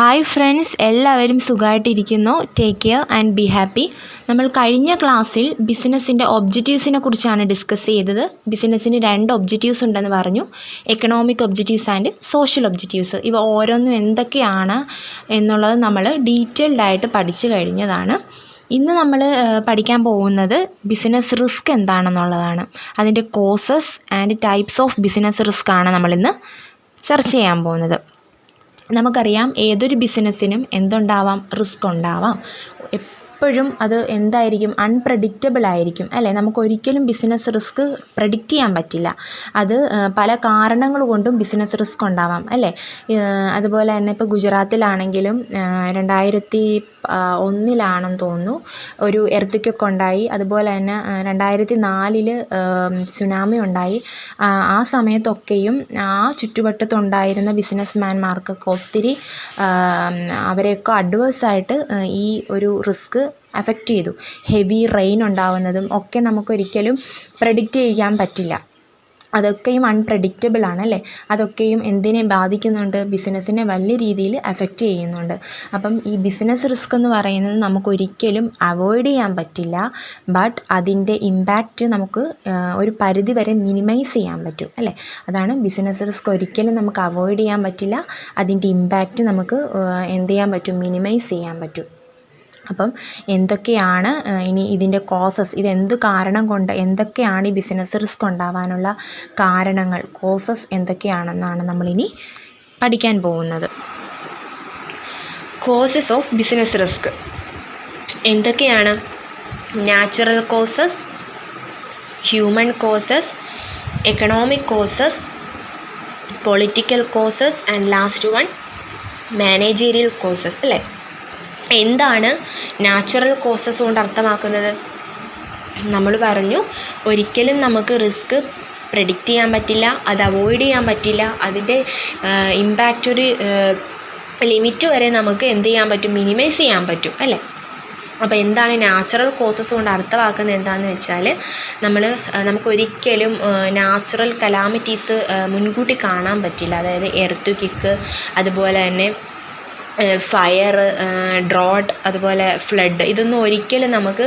Hi friends, എല്ലാവരും സുഖമായിട്ടിരിക്കുന്നു. Take care and be happy. നമ്മൾ കഴിഞ്ഞ ക്ലാസ്സിൽ ബിസിനസ്സിൻ്റെ ഒബ്ജക്റ്റീവ്സിനെ കുറിച്ചാണ് ഡിസ്കസ് ചെയ്തത്. ബിസിനസ്സിന് 2 ഒബ്ജക്റ്റീവ്സ് ഉണ്ടെന്ന് പറഞ്ഞു, economic objectives and social objectives. ഇവ ഓരോന്നും എന്തൊക്കെയാണ് എന്നുള്ളത് നമ്മൾ ഡീറ്റെയിൽഡ് ആയിട്ട് പഠിച്ചു കഴിഞ്ഞതാണ്. ഇന്ന് നമ്മൾ പഠിക്കാൻ പോകുന്നത് ബിസിനസ് റിസ്ക് എന്താണെന്നുള്ളതാണ്. അതിൻ്റെ causes and types of business risk ആണ് നമ്മളിന്ന് ചർച്ച ചെയ്യാൻ പോകുന്നത്. നമുക്കറിയാം, ഏതൊരു ബിസിനസ്സിനും എന്തുണ്ടാവാം, റിസ്ക് ഉണ്ടാവാം. എപ്പോഴും അത് എന്തായിരിക്കും, അൺപ്രഡിക്റ്റബിൾ ആയിരിക്കും അല്ലേ. നമുക്കൊരിക്കലും ബിസിനസ് റിസ്ക് പ്രഡിക്റ്റ് ചെയ്യാൻ പറ്റില്ല. അത് പല കാരണങ്ങൾ കൊണ്ടും ബിസിനസ് റിസ്ക് ഉണ്ടാവാം അല്ലേ. അതുപോലെ തന്നെ ഇപ്പോൾ ഗുജറാത്തിലാണെങ്കിലും 2001 തോന്നുന്നു ഒരു എർത്തുക്വക്ക് ഉണ്ടായി. അതുപോലെ തന്നെ 2004 സുനാമി ഉണ്ടായി. ആ സമയത്തൊക്കെയും ആ ചുറ്റുവട്ടത്തുണ്ടായിരുന്ന ബിസിനസ്മാൻമാർക്കൊക്കെ ഒത്തിരി അവരെയൊക്കെ അഡ്വേഴ്സായിട്ട് ഈ ഒരു റിസ്ക് അഫക്റ്റ് ചെയ്തു. ഹെവി റെയിൻ ഉണ്ടാവുന്നതും ഒക്കെ നമുക്കൊരിക്കലും പ്രഡിക്റ്റ് ചെയ്യാൻ പറ്റില്ല. അതൊക്കെയും അൺപ്രഡിക്റ്റബിൾ ആണല്ലേ. അതൊക്കെയും എന്തിനെ ബാധിക്കുന്നുണ്ട്, ബിസിനസ്സിനെ വലിയ രീതിയിൽ അഫക്റ്റ് ചെയ്യുന്നുണ്ട്. അപ്പം ഈ ബിസിനസ് റിസ്ക് എന്ന് പറയുന്നത് നമുക്കൊരിക്കലും അവോയ്ഡ് ചെയ്യാൻ പറ്റില്ല. ബട്ട് അതിൻ്റെ ഇമ്പാക്റ്റ് നമുക്ക് ഒരു പരിധി വരെ മിനിമൈസ് ചെയ്യാൻ പറ്റും അല്ലേ. അതാണ് ബിസിനസ് റിസ്ക്. ഒരിക്കലും നമുക്ക് അവോയ്ഡ് ചെയ്യാൻ പറ്റില്ല. അതിൻ്റെ ഇമ്പാക്റ്റ് നമുക്ക് എന്ത് ചെയ്യാൻ പറ്റും, മിനിമൈസ് ചെയ്യാൻ പറ്റും. അപ്പം എന്തൊക്കെയാണ് ഇനി ഇതിൻ്റെ കോസസ്, ഇതെന്ത് കാരണം കൊണ്ട്, എന്തൊക്കെയാണ് ഈ ബിസിനസ് റിസ്ക് ഉണ്ടാവാനുള്ള കാരണങ്ങൾ, കോസസ് എന്തൊക്കെയാണെന്നാണ് നമ്മളിനി പഠിക്കാൻ പോകുന്നത്. കോസസ് ഓഫ് ബിസിനസ് റിസ്ക് എന്തൊക്കെയാണ്? Natural causes, human causes, economic causes, political causes and last one managerial causes അല്ലേ. എന്താണ് നാച്ചുറൽ കോസസ് കൊണ്ട് അർത്ഥമാക്കുന്നത്? നമ്മൾ പറഞ്ഞു, ഒരിക്കലും നമുക്ക് റിസ്ക് പ്രെഡിക്റ്റ് ചെയ്യാൻ പറ്റില്ല, അത് അവോയ്ഡ് ചെയ്യാൻ പറ്റില്ല. അതിൻ്റെ ഇമ്പാക്റ്റ് ഒരു ലിമിറ്റ് വരെ നമുക്ക് എന്ത് ചെയ്യാൻ പറ്റും, മിനിമൈസ് ചെയ്യാൻ പറ്റും അല്ലേ. അപ്പോൾ എന്താണ് നാച്ചുറൽ കോസസ് കൊണ്ട് അർത്ഥമാക്കുന്നത് എന്താണെന്ന് വെച്ചാൽ, നമുക്കൊരിക്കലും നാച്ചുറൽ കലാമിറ്റീസ് മുൻകൂട്ടി കാണാൻ പറ്റില്ല. അതായത് എർത്തുക്വക്ക്, അതുപോലെ തന്നെ ഫയർ, ഡ്രോട്ട്, അതുപോലെ ഫ്ലഡ്, ഇതൊന്നും ഒരിക്കലും നമുക്ക്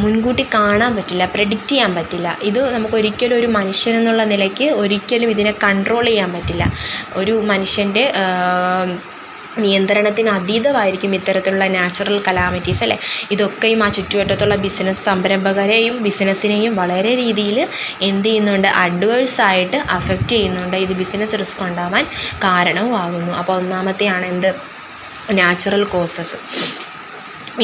മുൻകൂട്ടി കാണാൻ പറ്റില്ല, പ്രെഡിക്റ്റ് ചെയ്യാൻ പറ്റില്ല. ഇത് നമുക്കൊരിക്കലും ഒരു മനുഷ്യനെന്നുള്ള നിലയ്ക്ക് ഒരിക്കലും ഇതിനെ കൺട്രോൾ ചെയ്യാൻ പറ്റില്ല. ഒരു മനുഷ്യൻ്റെ നിയന്ത്രണത്തിന് അതീതമായിരിക്കും ഇത്തരത്തിലുള്ള നാച്ചുറൽ കലാമിറ്റീസ് അല്ലേ. ഇതൊക്കെയും ആ ചുറ്റുവട്ടത്തുള്ള ബിസിനസ് സംരംഭകരെയും ബിസിനസ്സിനെയും വളരെ രീതിയിൽ എന്ത് ചെയ്യുന്നുണ്ട്, അഡ്വേഴ്സായിട്ട് അഫക്റ്റ് ചെയ്യുന്നുണ്ട്. ഇത് ബിസിനസ് റിസ്ക് ഉണ്ടാവാൻ കാരണവുമാകുന്നു. അപ്പോൾ ഒന്നാമത്തെയാണ് എന്ത്, നാച്ചുറൽ കോസസ്.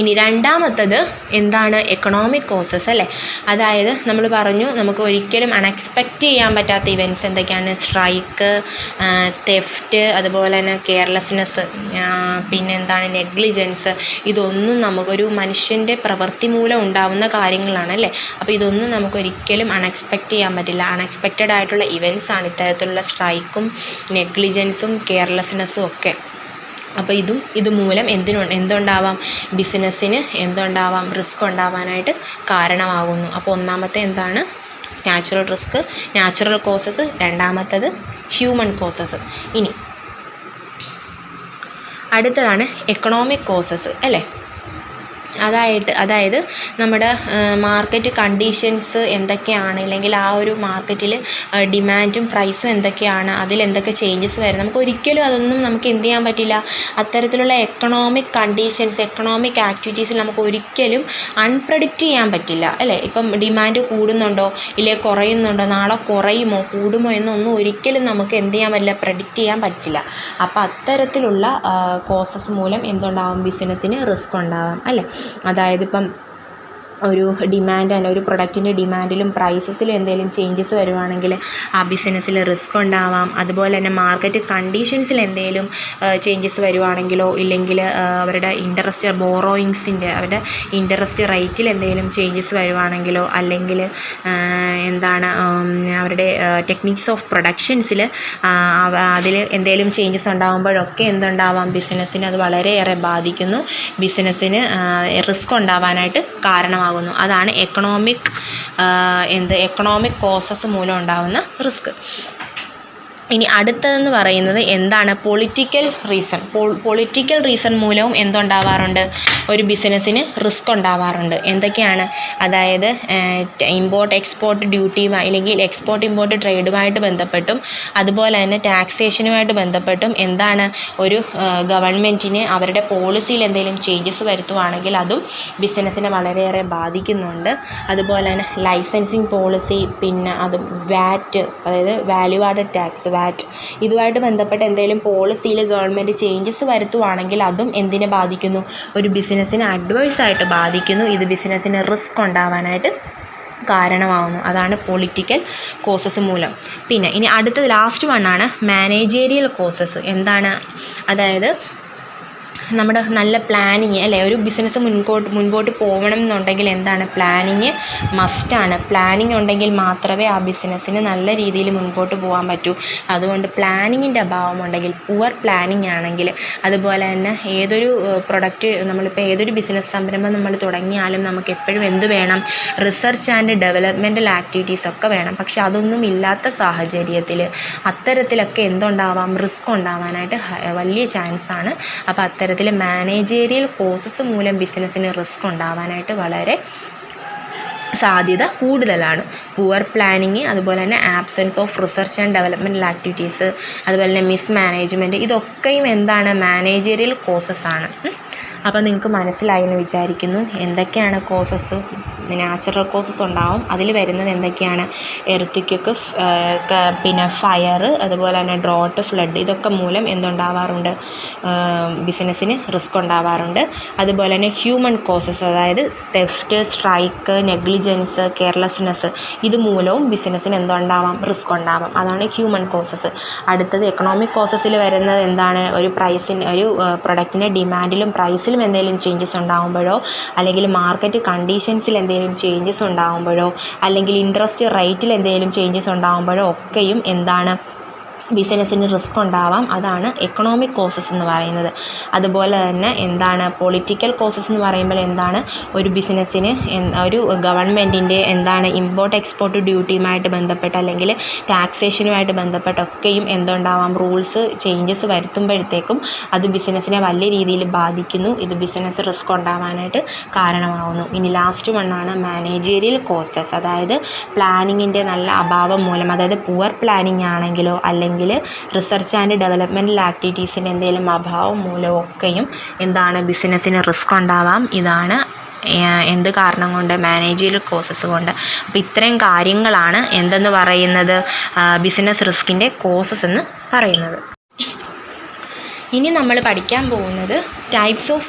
ഇനി രണ്ടാമത്തത് എന്താണ്, എക്കണോമിക് കോസസ് അല്ലേ. അതായത് നമ്മൾ പറഞ്ഞു, നമുക്ക് ഒരിക്കലും അൺഎക്സ്പെക്റ്റ് ചെയ്യാൻ പറ്റാത്ത ഇവൻറ്റ്സ് എന്തൊക്കെയാണ്, സ്ട്രൈക്ക്, തെഫ്റ്റ്, അതുപോലെ തന്നെ കെയർലെസ്നെസ്, പിന്നെ എന്താണ്, നെഗ്ലിജൻസ്. ഇതൊന്നും നമുക്കൊരു മനുഷ്യൻ്റെ പ്രവൃത്തി മൂലം ഉണ്ടാവുന്ന കാര്യങ്ങളാണ് അല്ലേ. അപ്പോൾ ഇതൊന്നും നമുക്കൊരിക്കലും അൺഎക്സ്പെക്റ്റ് ചെയ്യാൻ പറ്റില്ല. അൺഎക്സ്പെക്റ്റഡ് ആയിട്ടുള്ള ഇവൻറ്റ്സ് ആണ് ഇത്തരത്തിലുള്ള സ്ട്രൈക്കും നെഗ്ലിജൻസും കെയർലെസ്നെസ്സും ഒക്കെ. അപ്പോൾ ഇതുമൂലം എന്തുണ്ടാവാം, ബിസിനസ്സിന് എന്തുണ്ടാവാം, റിസ്ക് ഉണ്ടാവാനായിട്ട് കാരണമാകുന്നു. അപ്പോൾ ഒന്നാമത്തെ എന്താണ്, നാച്ചുറൽ കോസസ്. രണ്ടാമത്തത് ഹ്യൂമൻ കോസസ്. ഇനി അടുത്തതാണ് എക്കണോമിക് കോസസ് അല്ലേ. അതായത് നമ്മുടെ മാർക്കറ്റ് കണ്ടീഷൻസ് എന്തൊക്കെയാണ്, അല്ലെങ്കിൽ ആ ഒരു മാർക്കറ്റിൽ ഡിമാൻഡും പ്രൈസും എന്തൊക്കെയാണ്, അതിലെന്തൊക്കെ ചേഞ്ചസ് വരും, നമുക്ക് ഒരിക്കലും അതൊന്നും നമുക്ക് എന്ത് ചെയ്യാൻ പറ്റില്ല. അത്തരത്തിലുള്ള എക്കണോമിക് കണ്ടീഷൻസ്, എക്കണോമിക് ആക്ടിവിറ്റീസിൽ നമുക്ക് ഒരിക്കലും അൺപ്രഡിക്റ്റ് ചെയ്യാൻ പറ്റില്ല അല്ലേ. ഇപ്പം ഡിമാൻഡ് കൂടുന്നുണ്ടോ ഇല്ലേ, കുറയുന്നുണ്ടോ, നാളെ കുറയുമോ കൂടുമോ എന്നൊന്നും ഒരിക്കലും നമുക്ക് എന്ത് ചെയ്യാൻ പറ്റില്ല, പ്രഡിക്റ്റ് ചെയ്യാൻ പറ്റില്ല. അപ്പോൾ അത്തരത്തിലുള്ള കോസസ് മൂലം എന്തുണ്ടാവും, ബിസിനസ്സിന് റിസ്ക് ഉണ്ടാവാം അല്ലേ. അതായത് ഇപ്പം ഒരു ഡിമാൻഡ് അല്ല, ഒരു പ്രൊഡക്റ്റിൻ്റെ ഡിമാൻഡിലും പ്രൈസസിലും എന്തെങ്കിലും ചേഞ്ചസ് വരുവാണെങ്കിൽ ആ ബിസിനസ്സിൽ റിസ്ക് ഉണ്ടാവാം. അതുപോലെ തന്നെ മാർക്കറ്റ് കണ്ടീഷൻസിൽ എന്തെങ്കിലും ചേഞ്ചസ് വരുവാണെങ്കിലോ, ഇല്ലെങ്കിൽ അവരുടെ ഇൻട്രസ്റ്റ് ബോറോയിങ്സിൻ്റെ, അവരുടെ ഇൻട്രസ്റ്റ് റേറ്റിൽ എന്തെങ്കിലും ചേഞ്ചസ് വരുവാണെങ്കിലോ, അല്ലെങ്കിൽ എന്താണ് അവരുടെ ടെക്നിക്സ് ഓഫ് പ്രൊഡക്ഷൻസിൽ അതിൽ എന്തെങ്കിലും ചേഞ്ചസ് ഉണ്ടാകുമ്പോഴൊക്കെ എന്തുണ്ടാവാം, ബിസിനസ്സിന് അത് വളരെയേറെ ബാധിക്കുന്നു, ബിസിനസ്സിന് റിസ്ക് ഉണ്ടാവാനായിട്ട് കാരണമാകും. അതാണ് എക്കണോമിക് കോസസ് മൂലം ഉണ്ടാകുന്ന റിസ്ക്. ഇനി അടുത്തതെന്ന് പറയുന്നത് എന്താണ്? Political reason. പൊളിറ്റിക്കൽ റീസൺ മൂലവും എന്തുണ്ടാവാറുണ്ട്? ഒരു ബിസിനസ്സിന് റിസ്ക് ഉണ്ടാവാറുണ്ട്. എന്തൊക്കെയാണ്? അതായത് ഇമ്പോർട്ട് എക്സ്പോർട്ട് ഡ്യൂട്ടിയുമായി അല്ലെങ്കിൽ എക്സ്പോർട്ട് ഇമ്പോർട്ട് ട്രേഡുമായിട്ട് ബന്ധപ്പെട്ടും അതുപോലെ തന്നെ ടാക്സേഷനുമായിട്ട് ബന്ധപ്പെട്ടും എന്താണ് ഒരു ഗവൺമെൻറ്റിന് അവരുടെ പോളിസിയിൽ എന്തെങ്കിലും ചേഞ്ചസ് വരുത്തുവാണെങ്കിൽ അതും ബിസിനസ്സിനെ വളരെയേറെ ബാധിക്കുന്നുണ്ട്. അതുപോലെ തന്നെ ലൈസൻസിങ് പോളിസി, പിന്നെ അത് വാറ്റ്, അതായത് വാല്യൂ ആഡഡ് ടാക്സ്, വാറ്റ്, ഇതുമായിട്ട് ബന്ധപ്പെട്ട് എന്തെങ്കിലും പോളിസിയിൽ ഗവൺമെൻറ് ചേഞ്ചസ് വരുത്തുവാണെങ്കിൽ അതും എന്തിനെ ബാധിക്കുന്നു? ഒരു ബിസിനസ്സിനെ അഡ്വേഴ്സായിട്ട് ബാധിക്കുന്നു. ഇത് ബിസിനസ്സിന് റിസ്ക് ഉണ്ടാവാനായിട്ട് കാരണമാവുന്നു. അതാണ് പൊളിറ്റിക്കൽ കോസസ് മൂലം. പിന്നെ ഇനി അടുത്തത് ലാസ്റ്റ് വണ്ണാണ് മാനേജേരിയൽ കോസസ്. എന്താണ്? അതായത് നമ്മുടെ നല്ല പ്ലാനിങ് അല്ലേ, ഒരു ബിസിനസ് മുൻപോട്ട് പോകണം എന്നുണ്ടെങ്കിൽ എന്താണ്? പ്ലാനിങ് മസ്റ്റാണ്. പ്ലാനിങ് ഉണ്ടെങ്കിൽ മാത്രമേ ആ ബിസിനസ്സിന് നല്ല രീതിയിൽ മുൻപോട്ട് പോകാൻ പറ്റൂ. അതുകൊണ്ട് പ്ലാനിങ്ങിൻ്റെ അഭാവമുണ്ടെങ്കിൽ, പുവർ പ്ലാനിങ് ആണെങ്കിൽ, അതുപോലെ തന്നെ ഏതൊരു പ്രൊഡക്റ്റ് നമ്മളിപ്പോൾ ഏതൊരു ബിസിനസ് സംരംഭം നമ്മൾ തുടങ്ങിയാലും നമുക്ക് എപ്പോഴും എന്ത് വേണം? റിസർച്ച് ആൻഡ് ഡെവലപ്മെൻറ്റൽ ആക്ടിവിറ്റീസ് ഒക്കെ വേണം. പക്ഷെ അതൊന്നും ഇല്ലാത്ത സാഹചര്യത്തിൽ അത്തരത്തിലൊക്കെ എന്തുണ്ടാവാം? റിസ്ക് ഉണ്ടാവാനായിട്ട് വലിയ ചാൻസാണ്. അപ്പോൾ അത്തരത്തിൽ മാനേജേരിയൽ കോസസ് മൂലം ബിസിനസ്സിന് റിസ്ക് ഉണ്ടാവാനായിട്ട് വളരെ സാധ്യത കൂടുതലാണ്. പുവർ പ്ലാനിങ്, അതുപോലെ തന്നെ absence of research and developmental activities, അതുപോലെ തന്നെ മിസ് മാനേജ്മെൻറ്റ്, ഇതൊക്കെയും എന്താണ്? മാനേജേരിയൽ കോസസ് ആണ്. അപ്പോൾ നിങ്ങൾക്ക് മനസ്സിലായി എന്ന് വിചാരിക്കുന്നു. എന്തൊക്കെയാണ് കോസസ്? നാച്ചുറൽ കോസസ് ഉണ്ടാവും. അതിൽ വരുന്നത് എന്തൊക്കെയാണ്? എർത്തിക്വക്ക്, പിന്നെ ഫയർ, അതുപോലെ തന്നെ ഡ്രോട്ട്, ഫ്ലഡ്, ഇതൊക്കെ മൂലം എന്തുണ്ടാവാറുണ്ട്? ബിസിനസ്സിന് റിസ്ക് ഉണ്ടാവാറുണ്ട്. അതുപോലെ തന്നെ ഹ്യൂമൻ കോസസ്, അതായത് തെഫ്റ്റ്, സ്ട്രൈക്ക്, നെഗ്ലിജൻസ്, കെയർലെസ്നെസ്, ഇത് മൂലവും ബിസിനസ്സിന് എന്തുണ്ടാവാം? റിസ്ക് ഉണ്ടാവാം. അതാണ് ഹ്യൂമൻ കോസസ്. അടുത്തത് എക്കണോമിക് കോസസിൽ വരുന്നത് എന്താണ്? ഒരു പ്രൊഡക്റ്റിൻ്റെ ഡിമാൻഡിലും പ്രൈസിലും എന്തെങ്കിലും ചേഞ്ചസ് ഉണ്ടാകുമ്പോഴോ, അല്ലെങ്കിൽ മാർക്കറ്റ് കണ്ടീഷൻസിൽ എന്തെങ്കിലും ചേഞ്ചസ് ഉണ്ടാകുമ്പോഴോ, അല്ലെങ്കിൽ ഇൻട്രസ്റ്റ് റേറ്റിൽ എന്തെങ്കിലും ചേഞ്ചസ് ഉണ്ടാകുമ്പോഴോ ഒക്കെയും എന്താണ്? ബിസിനസ്സിന് റിസ്ക് ഉണ്ടാവാം. അതാണ് എക്കണോമിക് കോസസ് എന്ന് പറയുന്നത്. അതുപോലെ തന്നെ എന്താണ്? പൊളിറ്റിക്കൽ കോസസ് എന്ന് പറയുമ്പോൾ എന്താണ്? ഒരു ബിസിനസ്സിന് ഒരു ഗവൺമെൻറ്റിൻ്റെ എന്താണ് ഇമ്പോർട്ട് എക്സ്പോർട്ട് ഡ്യൂട്ടിയുമായിട്ട് ബന്ധപ്പെട്ട് അല്ലെങ്കിൽ ടാക്സേഷനുമായിട്ട് ബന്ധപ്പെട്ടൊക്കെയും എന്തുണ്ടാവാം? റൂൾസ് ചേഞ്ചസ് വരുത്തുമ്പോഴത്തേക്കും അത് ബിസിനസ്സിനെ വലിയ രീതിയിൽ ബാധിക്കുന്നു. ഇത് ബിസിനസ് റിസ്ക് ഉണ്ടാവാനായിട്ട് കാരണമാവുന്നു. ഇനി ലാസ്റ്റ് വണ്ണാണ് മാനേജേരിയൽ കോസസ്. അതായത് പ്ലാനിങ്ങിൻ്റെ നല്ല അഭാവം മൂലം, അതായത് പുവർ പ്ലാനിങ് ആണെങ്കിലോ അല്ലെങ്കിൽ റിസർച്ച് ആൻഡ് ഡെവലപ്മെൻറ്റൽ ആക്ടിവിറ്റീസിൻ്റെ എന്തെങ്കിലും അഭാവം മൂലമൊക്കെയും എന്താണ്? ബിസിനസ്സിന് റിസ്ക് ഉണ്ടാവാം. ഇതാണ് എന്ത് കാരണം കൊണ്ട്? മാനേജീരിയൽ കോസസ് കൊണ്ട്. അപ്പോൾ ഇത്രയും കാര്യങ്ങളാണ് എന്തെന്ന് പറയുന്നത്? ബിസിനസ് റിസ്കിൻ്റെ കോസസ് എന്ന് പറയുന്നത്. ഇനി നമ്മൾ പഠിക്കാൻ പോകുന്നത് ടൈപ്സ് ഓഫ്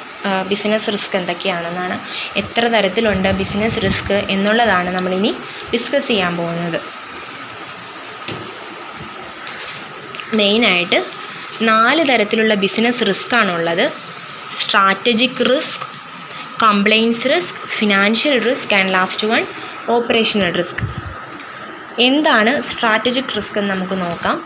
ബിസിനസ് റിസ്ക് എന്തൊക്കെയാണെന്നാണ്. എത്ര തരത്തിലുണ്ട് ബിസിനസ് റിസ്ക് എന്നുള്ളതാണ് നമ്മളിനി ഡിസ്കസ് ചെയ്യാൻ പോകുന്നത്. മെയിനായിട്ട് 4 തരത്തിലുള്ള ബിസിനസ് റിസ്ക് ആണുള്ളത്. Strategic risk, compliance risk, financial risk and last one operational risk. എന്താണ് സ്ട്രാറ്റജിക് റിസ്ക് എന്ന് നമുക്ക് നോക്കാം.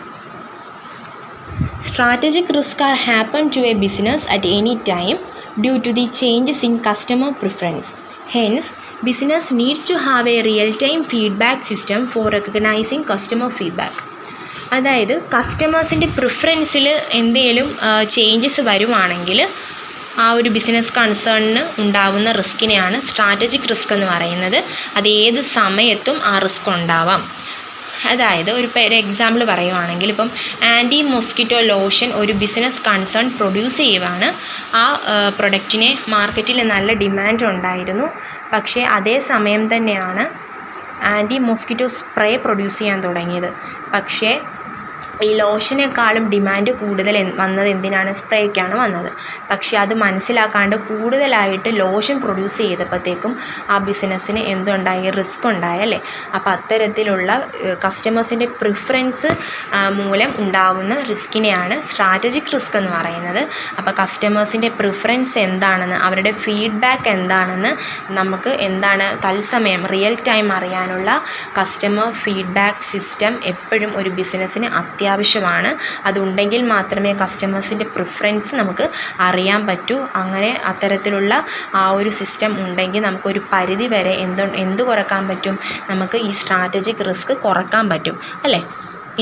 Strategic risks are happen to a business at any time due to the changes in customer preference. Hence, business needs to have a real-time feedback system for recognizing customer feedback. അതായത് കസ്റ്റമേഴ്സിൻ്റെ പ്രിഫറൻസിൽ എന്തെങ്കിലും changes വരുവാണെങ്കിൽ ആ ഒരു business കൺസേണിന് ഉണ്ടാവുന്ന റിസ്കിനെയാണ് strategic risk എന്ന് പറയുന്നത്. അത് ഏത് സമയത്തും ആ റിസ്ക് ഉണ്ടാവാം. അതായത് ഒരു എക്സാമ്പിൾ പറയുവാണെങ്കിൽ ഇപ്പം ആൻറ്റി മോസ്കിറ്റോ ലോഷൻ ഒരു ബിസിനസ് കൺസേൺ പ്രൊഡ്യൂസ് ചെയ്യുവാണ്. ആ പ്രൊഡക്റ്റിന് മാർക്കറ്റിൽ നല്ല ഡിമാൻഡ് ഉണ്ടായിരുന്നു. പക്ഷേ അതേ സമയം തന്നെയാണ് ആൻറ്റി മോസ്കിറ്റോ സ്പ്രേ പ്രൊഡ്യൂസ് ചെയ്യാൻ തുടങ്ങിയത്. പക്ഷേ ഈ ലോഷനേക്കാളും ഡിമാൻഡ് കൂടുതൽ വന്നത് എന്തിനാണ്? സ്പ്രേക്കാണ് വന്നത്. പക്ഷേ അത് മനസ്സിലാക്കാണ്ട് കൂടുതലായിട്ട് ലോഷൻ പ്രൊഡ്യൂസ് ചെയ്തപ്പോഴത്തേക്കും ആ ബിസിനസ്സിന് എന്തുണ്ടായി? റിസ്ക് ഉണ്ടായല്ലേ. അപ്പോൾ അത്തരത്തിലുള്ള കസ്റ്റമേഴ്സിൻ്റെ പ്രിഫറൻസ് മൂലം ഉണ്ടാവുന്ന റിസ്കിനെയാണ് സ്ട്രാറ്റജിക് റിസ്ക് എന്ന് പറയുന്നത്. അപ്പോൾ കസ്റ്റമേഴ്സിൻ്റെ പ്രിഫറൻസ് എന്താണെന്ന്, അവരുടെ ഫീഡ്ബാക്ക് എന്താണെന്ന് നമുക്ക് തത്സമയം റിയൽ ടൈം അറിയാനുള്ള കസ്റ്റമർ ഫീഡ്ബാക്ക് സിസ്റ്റം എപ്പോഴും ഒരു ബിസിനസ്സിന് അത്യാവശ്യമാണ്. അതുണ്ടെങ്കിൽ മാത്രമേ കസ്റ്റമേഴ്സിൻ്റെ പ്രിഫറൻസ് നമുക്ക് അറിയാൻ പറ്റൂ. അങ്ങനെ അത്തരത്തിലുള്ള ആ ഒരു സിസ്റ്റം ഉണ്ടെങ്കിൽ നമുക്കൊരു പരിധി വരെ എന്ത് കുറക്കാൻ പറ്റും? നമുക്ക് ഈ സ്ട്രാറ്റജിക് റിസ്ക് കുറക്കാൻ പറ്റും അല്ലേ.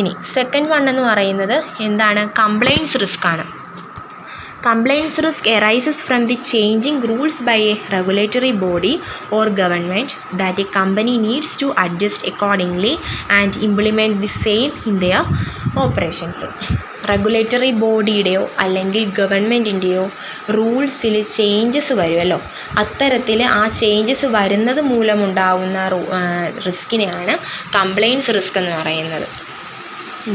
ഇനി സെക്കൻഡ് വൺ എന്ന് പറയുന്നത് എന്താണ്? കംപ്ലൈൻസ് റിസ്ക് ആണ്. Compliance risk arises from the changing rules by a regulatory body or government that a company needs to adjust accordingly and implement the same in their operations. Regulatory ബോഡിയുടെയോ അല്ലെങ്കിൽ ഗവൺമെൻറ്റിൻ്റെയോ റൂൾസിൽ changes വരുമല്ലോ, അത്തരത്തിൽ ആ changes വരുന്നത് മൂലമുണ്ടാകുന്ന റിസ്കിനെയാണ് complaints risk എന്ന് പറയുന്നത്.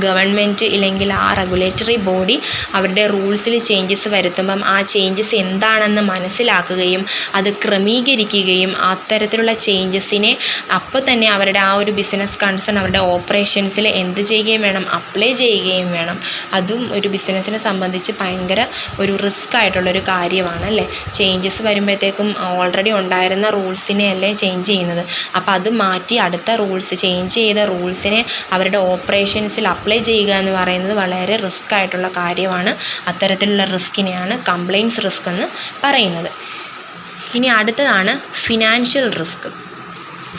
ഗവൺമെൻറ് ഇല്ലെങ്കിൽ ആ റെഗുലേറ്ററി ബോഡി അവരുടെ റൂൾസിൽ ചേഞ്ചസ് വരുത്തുമ്പം ആ ചേഞ്ചസ് എന്താണെന്ന് മനസ്സിലാക്കുകയും അത് ക്രമീകരിക്കുകയും അത്തരത്തിലുള്ള ചേഞ്ചസിനെ അപ്പോൾ തന്നെ അവരുടെ ആ ഒരു ബിസിനസ് കൺസേൺ അവരുടെ ഓപ്പറേഷൻസിൽ എന്ത് ചെയ്യുകയും വേണം? അപ്ലൈ ചെയ്യുകയും വേണം. അതും ഒരു ബിസിനസ്സിനെ സംബന്ധിച്ച് ഭയങ്കര ഒരു റിസ്ക് ആയിട്ടുള്ളൊരു കാര്യമാണ് അല്ലേ. ചേഞ്ചസ് വരുമ്പോഴത്തേക്കും ഓൾറെഡി ഉണ്ടായിരുന്ന റൂൾസിനെ അല്ലേ ചേഞ്ച് ചെയ്യുന്നത്. അപ്പോൾ അത് മാറ്റി അടുത്ത റൂൾസ്, ചേഞ്ച് ചെയ്ത റൂൾസിനെ അവരുടെ ഓപ്പറേഷൻസിൽ അപ്ലൈ ചെയ്യുക എന്ന് പറയുന്നത് വളരെ റിസ്ക് ആയിട്ടുള്ള കാര്യമാണ്. അത്തരത്തിലുള്ള റിസ്കിനെയാണ് കംപ്ലൈൻസ് റിസ്ക് എന്ന് പറയുന്നത്. ഇനി അടുത്തതാണ് financial risk.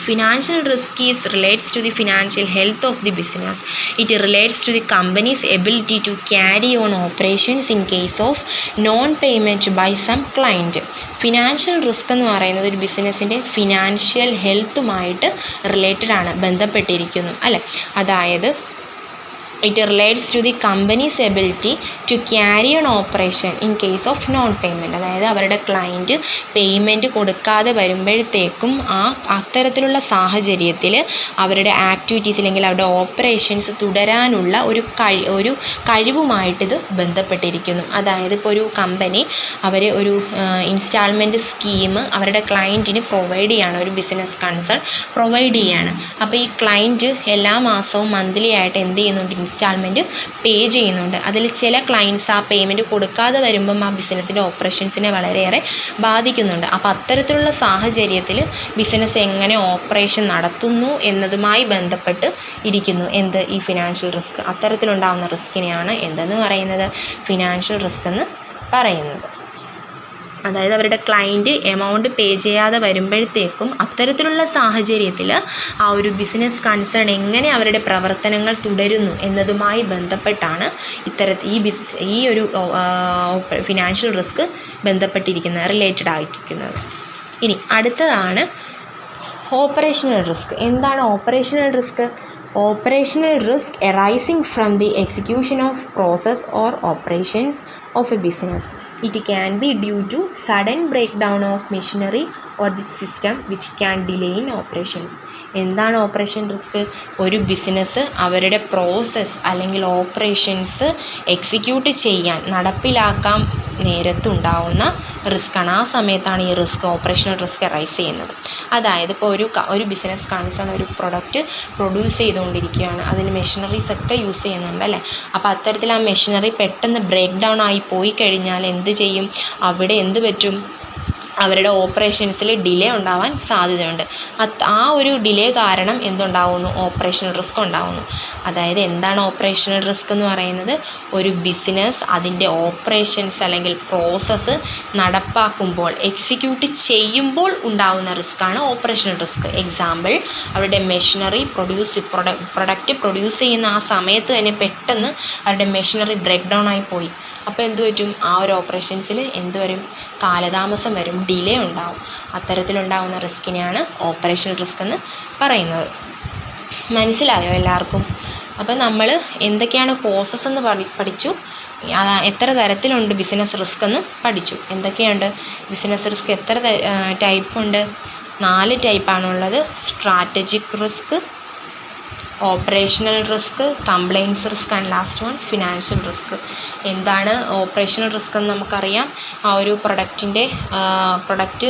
Financial risk relates to the financial health of the business. It relates to the company's ability to carry on operations in case of non-payment by some client. Financial risk എന്ന് പറയുന്നത് ഒരു ബിസിനസ്സിൻ്റെ financial ഹെൽത്തുമായിട്ട് related ആണ്, ബന്ധപ്പെട്ടിരിക്കുന്നു അല്ലേ. അതായത് it relates to the company's ability to carry on operation in case of non-payment. അതായത് അവരുടെ ക്ലയൻറ്റ് പേയ്മെൻറ്റ് കൊടുക്കാതെ വരുമ്പോഴത്തേക്കും അത്തരത്തിലുള്ള സാഹചര്യത്തിൽ അവരുടെ ആക്ടിവിറ്റീസ് അല്ലെങ്കിൽ അവരുടെ ഓപ്പറേഷൻസ് തുടരാനുള്ള ഒരു കഴിവുമായിട്ടിത് ബന്ധപ്പെട്ടിരിക്കുന്നു. അതായത് ഇപ്പോൾ ഒരു കമ്പനി അവർ ഒരു ഇൻസ്റ്റാൾമെൻറ്റ് സ്കീം അവരുടെ ക്ലയൻറ്റിന് പ്രൊവൈഡ് ചെയ്യാണ്, ഒരു ബിസിനസ് കൺസേൺ പ്രൊവൈഡ് ചെയ്യാണ്. അപ്പോൾ ഈ ക്ലയൻറ്റ് എല്ലാ മാസവും മന്ത്ലി ആയിട്ട് എന്ത് ചെയ്യുന്നുണ്ട്? ഇൻസ്റ്റാൾമെൻറ്റ് പേ ചെയ്യുന്നുണ്ട്. അതിൽ ചില ക്ലയൻറ്റ്സ് ആ പേയ്മെൻറ്റ് കൊടുക്കാതെ വരുമ്പം ആ ബിസിനസ്സിൻ്റെ ഓപ്പറേഷൻസിനെ വളരെയേറെ ബാധിക്കുന്നുണ്ട്. അപ്പോൾ അത്തരത്തിലുള്ള സാഹചര്യത്തിൽ ബിസിനസ് എങ്ങനെ ഓപ്പറേഷൻ നടത്തുന്നു എന്നതുമായി ബന്ധപ്പെട്ട് ഇരിക്കുന്നു ഈ ഫിനാൻഷ്യൽ റിസ്ക്. അത്തരത്തിലുണ്ടാകുന്ന റിസ്കിനെയാണ് എന്തെന്ന് പറയുന്നത്? ഫിനാൻഷ്യൽ റിസ്ക് എന്ന് പറയുന്നത്. അതായത് അവരുടെ ക്ലയൻറ്റ് എമൗണ്ട് പേ ചെയ്യാതെ വരുമ്പോഴത്തേക്കും അത്തരത്തിലുള്ള സാഹചര്യത്തിൽ ആ ഒരു ബിസിനസ് കൺസേൺ എങ്ങനെ അവരുടെ പ്രവർത്തനങ്ങൾ തുടരുന്നു എന്നതുമായി ബന്ധപ്പെട്ടാണ് ഈ ഒരു ഫിനാൻഷ്യൽ റിസ്ക് ബന്ധപ്പെട്ടിരിക്കുന്നത്, റിലേറ്റഡ് ആയിട്ടിരിക്കുന്നത്. ഇനി അടുത്തതാണ് ഓപ്പറേഷണൽ റിസ്ക്. എന്താണ് operational risk? Operational risk arising from the execution of process or operations of a business. It can be due to sudden breakdown of machinery or the system which can delay in operations. എന്താണ് operation risk? ഒരു business അവരുടെ process അല്ലെങ്കിൽ operations execute ചെയ്യാൻ നടപ്പിലാക്കാൻ നേരത്തുണ്ടാവുന്ന റിസ്ക്കാണ്. ആ സമയത്താണ് ഈ റിസ്ക്, ഓപ്പറേഷണൽ റിസ്ക് റൈസ് ചെയ്യുന്നത്. അതായത് ഇപ്പോൾ ഒരു ബിസിനസ് കൺസേൺ ഒരു പ്രൊഡക്റ്റ് പ്രൊഡ്യൂസ് ചെയ്തുകൊണ്ടിരിക്കുകയാണ്, അതിന് മെഷീനറീസ് ഒക്കെ യൂസ് ചെയ്യുന്നുണ്ട് അല്ലേ. അപ്പോൾ അത്തരത്തിൽ ആ മെഷീനറി പെട്ടെന്ന് ബ്രേക്ക് ഡൗൺ ആയി പോയി കഴിഞ്ഞാൽ എന്ത് ചെയ്യും? അവിടെ എന്ത് പറ്റും? അവരുടെ ഓപ്പറേഷൻസിൽ ഡിലേ ഉണ്ടാവാൻ സാധ്യതയുണ്ട്. ആ ഒരു ഡിലേ കാരണം എന്തുണ്ടാവുന്നു? ഓപ്പറേഷണൽ റിസ്ക് ഉണ്ടാവുന്നു. അതായത് എന്താണ് ഓപ്പറേഷണൽ റിസ്ക് എന്ന് പറയുന്നത്? ഒരു ബിസിനസ് അതിൻ്റെ ഓപ്പറേഷൻസ് അല്ലെങ്കിൽ പ്രോസസ്സ് നടപ്പാക്കുമ്പോൾ, എക്സിക്യൂട്ട് ചെയ്യുമ്പോൾ ഉണ്ടാവുന്ന റിസ്ക്കാണ് ഓപ്പറേഷണൽ റിസ്ക്. എക്സാമ്പിൾ, അവരുടെ മെഷീനറി പ്രൊഡക്റ്റ് പ്രൊഡ്യൂസ് ചെയ്യുന്ന ആ സമയത്ത് തന്നെ പെട്ടെന്ന് അവരുടെ മെഷീനറി ബ്രേക്ക് ഡൗൺ ആയി പോയി. അപ്പോൾ എന്ത് പറ്റും? ആ ഒരു ഓപ്പറേഷൻസിൽ എന്ത് വരും? കാലതാമസം വരും, ഡിലേ ഉണ്ടാവും. അത്തരത്തിലുണ്ടാകുന്ന റിസ്കിനെയാണ് ഓപ്പറേഷണൽ റിസ്ക് എന്ന് പറയുന്നത്. മനസ്സിലായോ എല്ലാവർക്കും? അപ്പോൾ നമ്മൾ എന്തൊക്കെയാണ് കോസസ് എന്ന് പഠിച്ചു, എത്ര തരത്തിലുണ്ട് ബിസിനസ് റിസ്ക് എന്നും പഠിച്ചു. എന്തൊക്കെയുണ്ട് ബിസിനസ് റിസ്ക്? എത്ര ടൈപ്പുണ്ട്? 4 ടൈപ്പാണുള്ളത്. Strategic risk, operational risk, compliance risk and last one financial risk. എന്താണ് ഓപ്പറേഷണൽ റിസ്ക് എന്ന് നമുക്കറിയാം. ആ ഒരു പ്രൊഡക്റ്റ്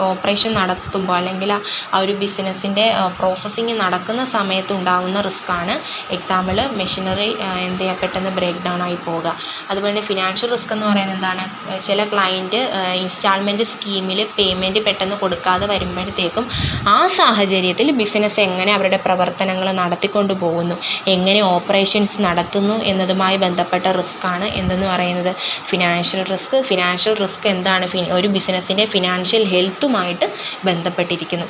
ഓപ്പറേഷൻ നടത്തുമ്പോൾ അല്ലെങ്കിൽ ആ ഒരു ബിസിനസ്സിൻ്റെ പ്രോസസ്സിങ് നടക്കുന്ന സമയത്ത് ഉണ്ടാകുന്ന റിസ്ക്കാണ്. എക്സാമ്പിൾ, മെഷീനറി എന്ത് ചെയ്യുക? പെട്ടെന്ന് ബ്രേക്ക് ഡൗൺ ആയി പോവുക. അതുപോലെ തന്നെ ഫിനാൻഷ്യൽ റിസ്ക് എന്ന് പറയുന്നത് എന്താണ്? ചില ക്ലയൻറ്റ് ഇൻസ്റ്റാൾമെൻറ്റ് സ്കീമിൽ പേയ്മെൻറ്റ് പെട്ടെന്ന് കൊടുക്കാതെ വരുമ്പോഴത്തേക്കും ആ സാഹചര്യത്തിൽ ബിസിനസ് എങ്ങനെ അവരുടെ പ്രവർത്തനങ്ങൾ നടത്തിക്കൊണ്ടു പോകുന്നു, എങ്ങനെ ഓപ്പറേഷൻസ് നടത്തുന്നു എന്നതുമായി ബന്ധപ്പെട്ട റിസ്ക്കാണ് എന്തെന്ന് പറയുന്നത്? Financial risk. ഫിനാൻഷ്യൽ റിസ്ക് എന്താണ്? ഒരു ബിസിനസ്സിൻ്റെ ഫിനാൻഷ്യൽ ഹെൽത്തുമായിട്ട് ബന്ധപ്പെട്ടിരിക്കുന്നു.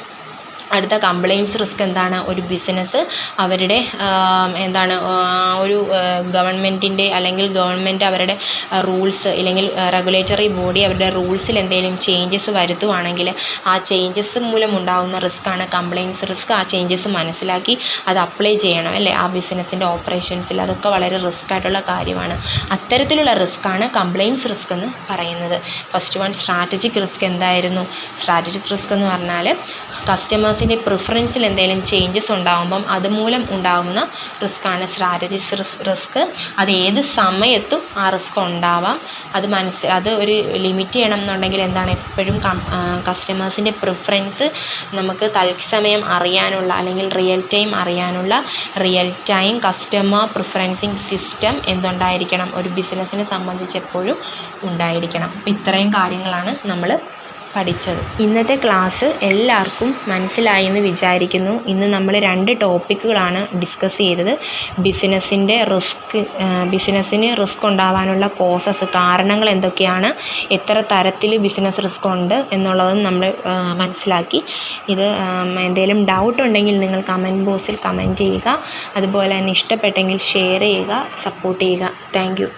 അടുത്ത കംപ്ലയിൻസ് റിസ്ക് എന്താണ്? ഒരു ബിസിനസ് അവരുടെ ഒരു ഗവൺമെൻറ്റിൻ്റെ അല്ലെങ്കിൽ ഗവൺമെൻറ് അവരുടെ റൂൾസ് ഇല്ലെങ്കിൽ റെഗുലേറ്ററി ബോഡി അവരുടെ റൂൾസിൽ എന്തെങ്കിലും ചേഞ്ചസ് വരുത്തുവാണെങ്കിൽ ആ ചേഞ്ചസ് മൂലം ഉണ്ടാകുന്ന റിസ്ക്കാണ് കംപ്ലയിൻസ് റിസ്ക്. ആ ചേഞ്ചസ് മനസ്സിലാക്കി അത് അപ്ലൈ ചെയ്യണം അല്ലേ ആ ബിസിനസ്സിൻ്റെ ഓപ്പറേഷൻസിൽ. അതൊക്കെ വളരെ റിസ്ക് ആയിട്ടുള്ള കാര്യമാണ്. അത്തരത്തിലുള്ള റിസ്ക്കാണ് കംപ്ലയിൻസ് റിസ്ക് എന്ന് പറയുന്നത്. ഫസ്റ്റ് വൺ സ്ട്രാറ്റജിക് റിസ്ക് എന്തായിരുന്നു? സ്ട്രാറ്റജിക് റിസ്ക് എന്ന് പറഞ്ഞാൽ കസ്റ്റമേഴ്സിൻ്റെ പ്രിഫറൻസിൽ എന്തെങ്കിലും ചേഞ്ചസ് ഉണ്ടാകുമ്പം അതുമൂലം ഉണ്ടാകുന്ന റിസ്ക്കാണ് സ്ട്രാറ്റജിക് റിസ്ക്. അത് ഏത് സമയത്തും ആ റിസ്ക് ഉണ്ടാവാം. അത് ഒരു ലിമിറ്റ് ചെയ്യണം എന്നുണ്ടെങ്കിൽ എന്താണ്, എപ്പോഴും കസ്റ്റമേഴ്സിൻ്റെ പ്രിഫറൻസ് നമുക്ക് തത്സമയം അറിയാനുള്ള അല്ലെങ്കിൽ റിയൽ ടൈം അറിയാനുള്ള റിയൽ ടൈം കസ്റ്റമർ പ്രിഫറൻസിങ് സിസ്റ്റം എന്തുണ്ടായിരിക്കണം? ഒരു ബിസിനസ്സിനെ സംബന്ധിച്ച് എപ്പോഴും ഉണ്ടായിരിക്കണം. അപ്പോൾ ഇത്രയും കാര്യങ്ങളാണ് നമ്മൾ പഠിച്ചത്. ഇന്നത്തെ ക്ലാസ് എല്ലാവർക്കും മനസ്സിലായി എന്ന് വിചാരിക്കുന്നു. ഇന്ന് നമ്മൾ 2 ടോപ്പിക്കുകളാണ് ഡിസ്കസ് ചെയ്തത്. ബിസിനസ്സിന് റിസ്ക് ഉണ്ടാവാനുള്ള കോസസ്, കാരണങ്ങൾ എന്തൊക്കെയാണ്, എത്ര തരത്തിൽ ബിസിനസ് റിസ്ക് ഉണ്ട് എന്നുള്ളതും നമ്മൾ മനസ്സിലാക്കി. ഇത് എന്തെങ്കിലും ഡൗട്ട് ഉണ്ടെങ്കിൽ നിങ്ങൾ കമൻറ്റ് ബോക്സിൽ കമൻറ്റ് ചെയ്യുക. അതുപോലെ തന്നെ ഇഷ്ടപ്പെട്ടെങ്കിൽ ഷെയർ ചെയ്യുക, സപ്പോർട്ട് ചെയ്യുക. Thank you.